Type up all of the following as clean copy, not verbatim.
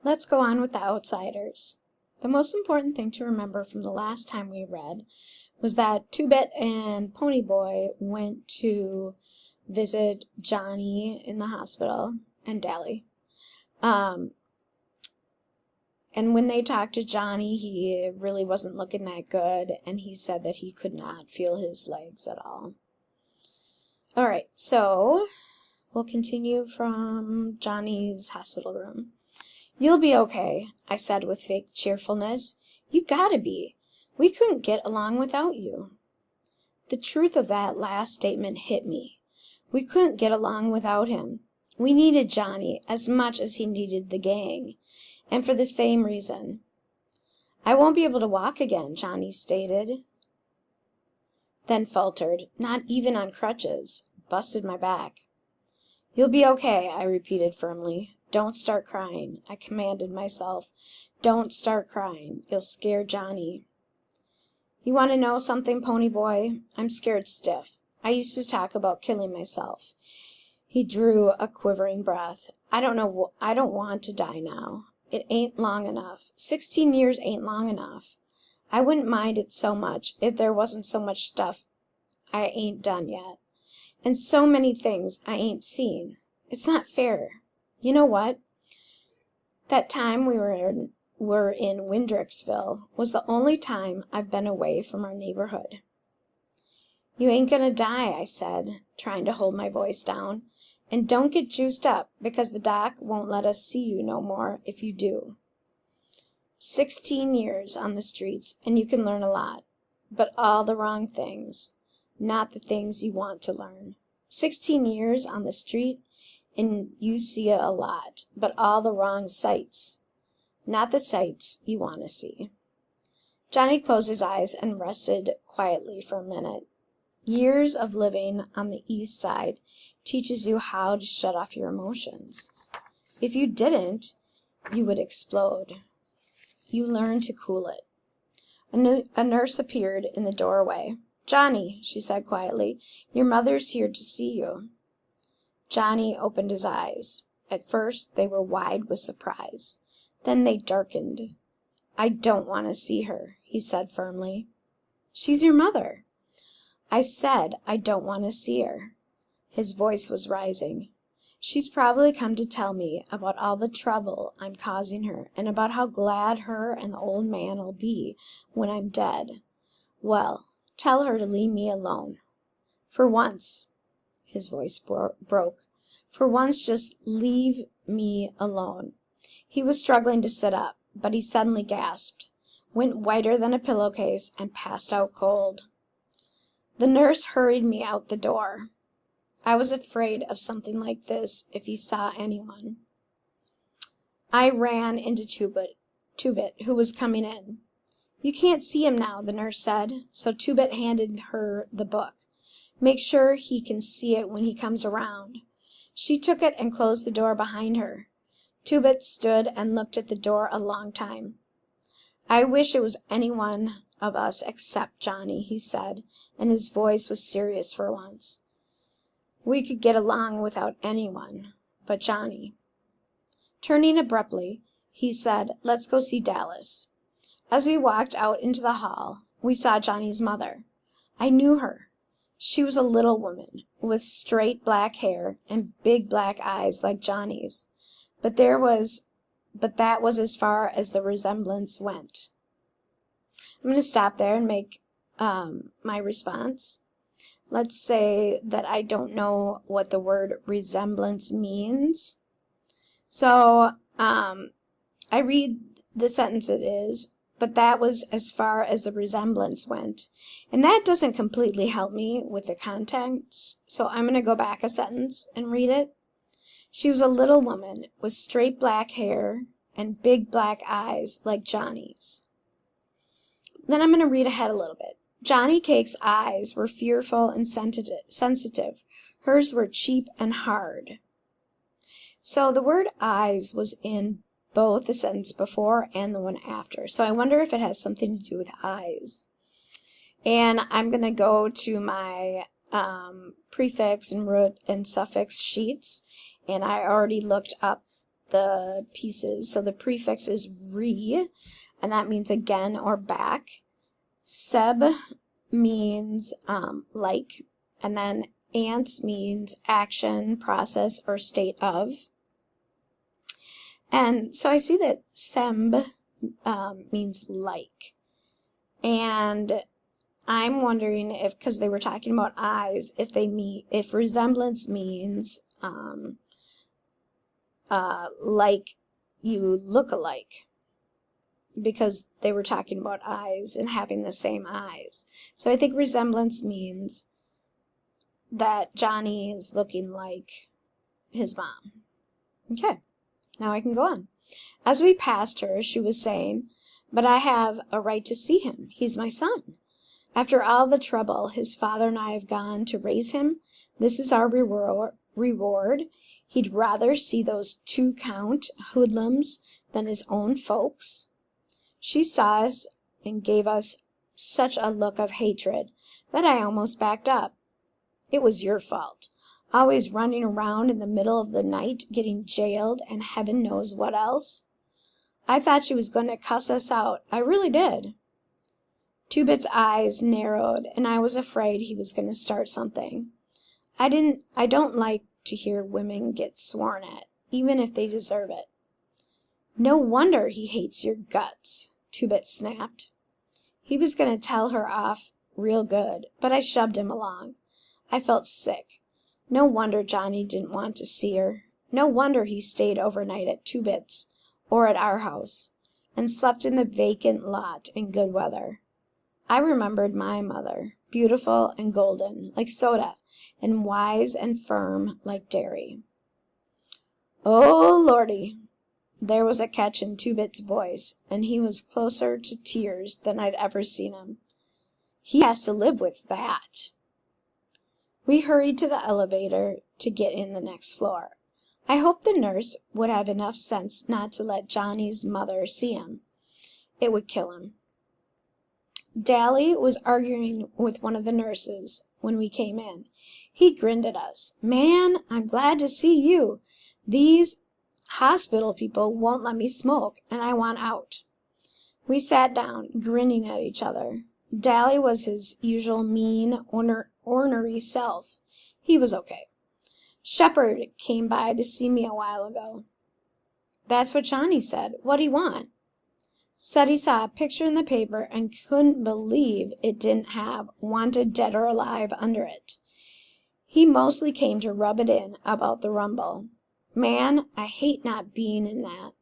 Let's go on with The Outsiders. The most important thing to remember from the last time we read was that Two-Bit and Ponyboy went to visit Johnny in the hospital and Dally. And when they talked to Johnny, he really wasn't looking that good, and he said that he could not feel his legs at all. Alright, so we'll continue from Johnny's hospital room. "You'll be okay," I said with fake cheerfulness. "You gotta be. We couldn't get along without you." The truth of that last statement hit me. We couldn't get along without him. We needed Johnny as much as he needed the gang, and for the same reason. "I won't be able to walk again," Johnny stated, then faltered, "not even on crutches. Busted my back." "You'll be okay," I repeated firmly. "Don't start crying," I commanded myself. "Don't start crying. You'll scare Johnny." "You want to know something, Ponyboy? I'm scared stiff. I used to talk about killing myself." He drew a quivering breath. I don't want to die now. It ain't long enough. 16 years ain't long enough. I wouldn't mind it so much if there wasn't so much stuff I ain't done yet. And so many things I ain't seen. It's not fair. You know what? That time we were in Windrixville was the only time I've been away from our neighborhood. "You ain't gonna die," I said, trying to hold my voice down. "And don't get juiced up, because the doc won't let us see you no more if you do. 16 years on the streets, and you can learn a lot. But all the wrong things, not the things you want to learn. 16 years on the street, and you see a lot, but all the wrong sights, not the sights you want to see." Johnny closed his eyes and rested quietly for a minute. Years of living on the East Side teaches you how to shut off your emotions. If you didn't, you would explode. You learn to cool it. A nurse appeared in the doorway. "Johnny," she said quietly, "your mother's here to see you." Johnny opened his eyes. At first they were wide with surprise. Then they darkened. "I don't want to see her," he said firmly. "She's your mother." "I said I don't want to see her." His voice was rising. "She's probably come to tell me about all the trouble I'm causing her, and about how glad her and the old man'll be when I'm dead. Well, tell her to leave me alone. For once," his voice broke, "for once just leave me alone." He was struggling to sit up, but he suddenly gasped, went whiter than a pillowcase, and passed out cold. The nurse hurried me out the door. I was afraid of something like this if he saw anyone. I ran into Two-Bit, who was coming in. "You can't see him now," the nurse said, so Two-Bit handed her the book. "Make sure he can see it when he comes around." She took it and closed the door behind her. Two-Bit stood and looked at the door a long time. "I wish it was any one of us except Johnny," he said, and his voice was serious for once. "We could get along without anyone but Johnny." Turning abruptly, he said, "Let's go see Dallas." As we walked out into the hall, we saw Johnny's mother. I knew her. She was a little woman, with straight black hair and big black eyes like Johnny's. But that was as far as the resemblance went. I'm going to stop there and make my response. Let's say that I don't know what the word resemblance means. So I read the sentence it is, but that was as far as the resemblance went. And that doesn't completely help me with the contents, so I'm going to go back a sentence and read it. She was a little woman with straight black hair and big black eyes like Johnny's. Then I'm going to read ahead a little bit. Johnny Cake's eyes were fearful and sensitive. Hers were cheap and hard. So the word eyes was in both the sentence before and the one after. So I wonder if it has something to do with eyes. And I'm going to go to my prefix and root and suffix sheets. And I already looked up the pieces. So the prefix is re, and that means again or back. Seb means like, and then ant means action, process, or state of. And so I see that semb means like. And I'm wondering if, because they were talking about eyes, if resemblance means like you look alike, because they were talking about eyes and having the same eyes. So I think resemblance means that Johnny is looking like his mom. Okay, now I can go on. As we passed her, she was saying, "But I have a right to see him. He's my son. After all the trouble his father and I have gone to raise him, this is our reward. He'd rather see those two-count hoodlums than his own folks." She saw us and gave us such a look of hatred that I almost backed up. "It was your fault. Always running around in the middle of the night, getting jailed, and heaven knows what else." I thought she was going to cuss us out. I really did. Two-Bit's eyes narrowed, and I was afraid he was going to start something. I don't like to hear women get sworn at, even if they deserve it. "No wonder he hates your guts," Two-Bit snapped. He was going to tell her off real good, but I shoved him along. I felt sick. No wonder Johnny didn't want to see her. No wonder he stayed overnight at Two-Bit's, or at our house, and slept in the vacant lot in good weather. I remembered my mother, beautiful and golden, like soda, and wise and firm, like dairy. "Oh, Lordy!" There was a catch in Two-Bit's voice, and he was closer to tears than I'd ever seen him. "He has to live with that." We hurried to the elevator to get in the next floor. I hoped the nurse would have enough sense not to let Johnny's mother see him. It would kill him. Dally was arguing with one of the nurses when we came in. He grinned at us. "Man, I'm glad to see you. These hospital people won't let me smoke, and I want out." We sat down, grinning at each other. Dally was his usual mean, ornery self. He was okay. "Shepard came by to see me a while ago." "That's what Johnny said. What'd he want?" "Said he saw a picture in the paper and couldn't believe it didn't have 'Wanted Dead or Alive' under it. He mostly came to rub it in about the Rumble. Man, I hate not being in that."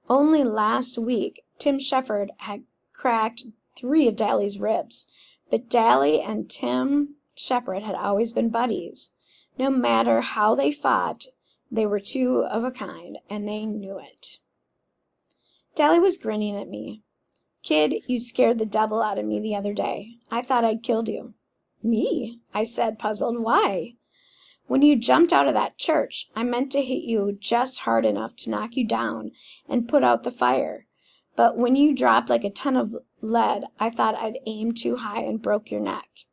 Only last week Tim Shepard had cracked 3 of Dally's ribs, but Dally and Tim Shepard had always been buddies. No matter how they fought, they were two of a kind, and they knew it. Dally was grinning at me. "Kid, you scared the devil out of me the other day. I thought I'd killed you." "Me?" I said, puzzled. "Why?" "When you jumped out of that church, I meant to hit you just hard enough to knock you down and put out the fire. But when you dropped like a ton of lead, I thought I'd aimed too high and broke your neck."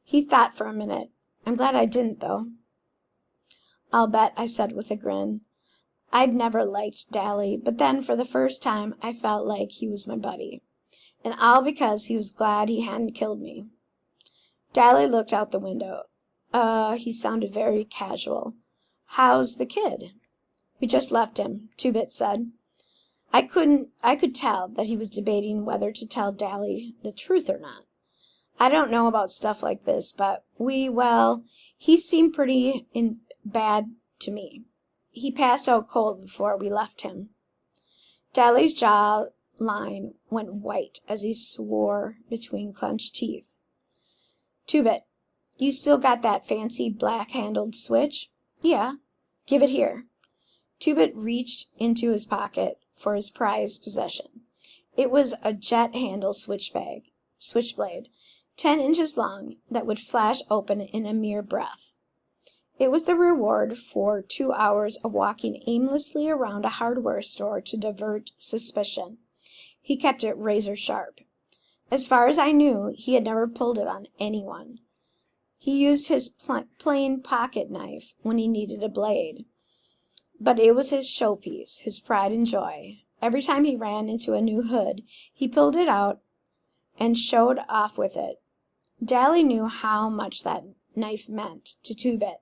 He thought for a minute. "I'm glad I didn't, though." "I'll bet," I said with a grin. I'd never liked Dally, but then for the first time I felt like he was my buddy. And all because he was glad he hadn't killed me. Dally looked out the window. He sounded very casual. "How's the kid?" "We just left him," Two-Bit said. I could tell that he was debating whether to tell Dally the truth or not. I don't know about stuff like this, but he seemed pretty bad to me. He passed out cold before we left him. Dally's jaw line went white as he swore between clenched teeth. "Two-Bit, you still got that fancy black-handled switch?" "Yeah." "Give it here." Two-Bit reached into his pocket for his prized possession. It was a jet-handle switchblade, 10 inches long, that would flash open in a mere breath. It was the reward for 2 hours of walking aimlessly around a hardware store to divert suspicion. He kept it razor sharp. As far as I knew, he had never pulled it on anyone. He used his plain pocket knife when he needed a blade. But it was his showpiece, his pride and joy. Every time he ran into a new hood, he pulled it out and showed off with it. Dally knew how much that knife meant to Two-Bit,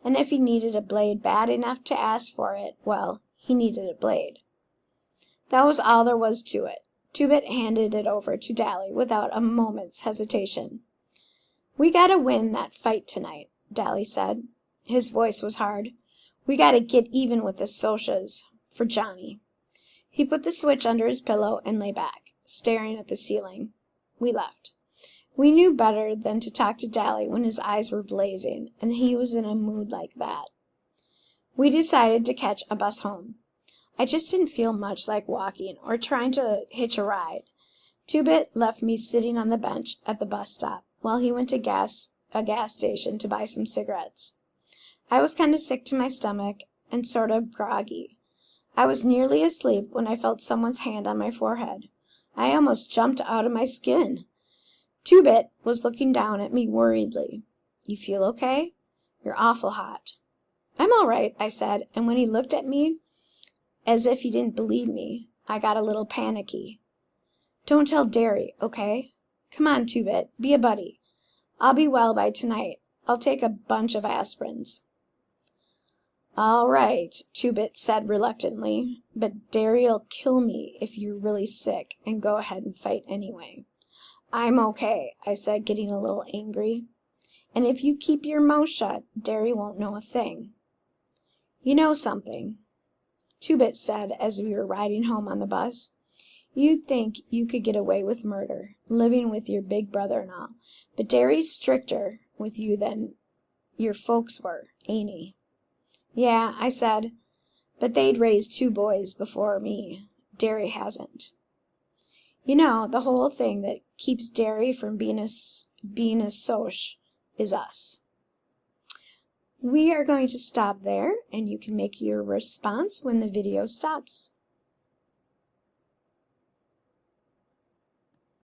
and if he needed a blade bad enough to ask for it, well, he needed a blade. That was all there was to it. Two-Bit handed it over to Dally without a moment's hesitation. "We gotta win that fight tonight," Dally said. His voice was hard. "We gotta get even with the Socs for Johnny." He put the switch under his pillow and lay back, staring at the ceiling. We left. We knew better than to talk to Dally when his eyes were blazing, and he was in a mood like that. We decided to catch a bus home. I just didn't feel much like walking or trying to hitch a ride. Two-Bit left me sitting on the bench at the bus stop while he went to a gas station to buy some cigarettes. I was kind of sick to my stomach and sort of groggy. I was nearly asleep when I felt someone's hand on my forehead. I almost jumped out of my skin. Two-Bit was looking down at me worriedly. "You feel okay? You're awful hot." "I'm all right," I said, and when he looked at me as if he didn't believe me, I got a little panicky. "Don't tell Derry, okay? Come on, Two-Bit, be a buddy. I'll be well by tonight. I'll take a bunch of aspirins." "All right," Two-Bit said reluctantly, "but Derry'll kill me if you're really sick, and go ahead and fight anyway." "I'm okay," I said, getting a little angry. "And if you keep your mouth shut, Derry won't know a thing." "You know something," Two-Bit said as we were riding home on the bus. "You'd think you could get away with murder, living with your big brother and all, but Derry's stricter with you than your folks were, ain't he?" "Yeah," I said, "but they'd raised 2 boys before me. Derry hasn't. You know, the whole thing that keeps Derry from being a Soc is us." We are going to stop there, and you can make your response when the video stops.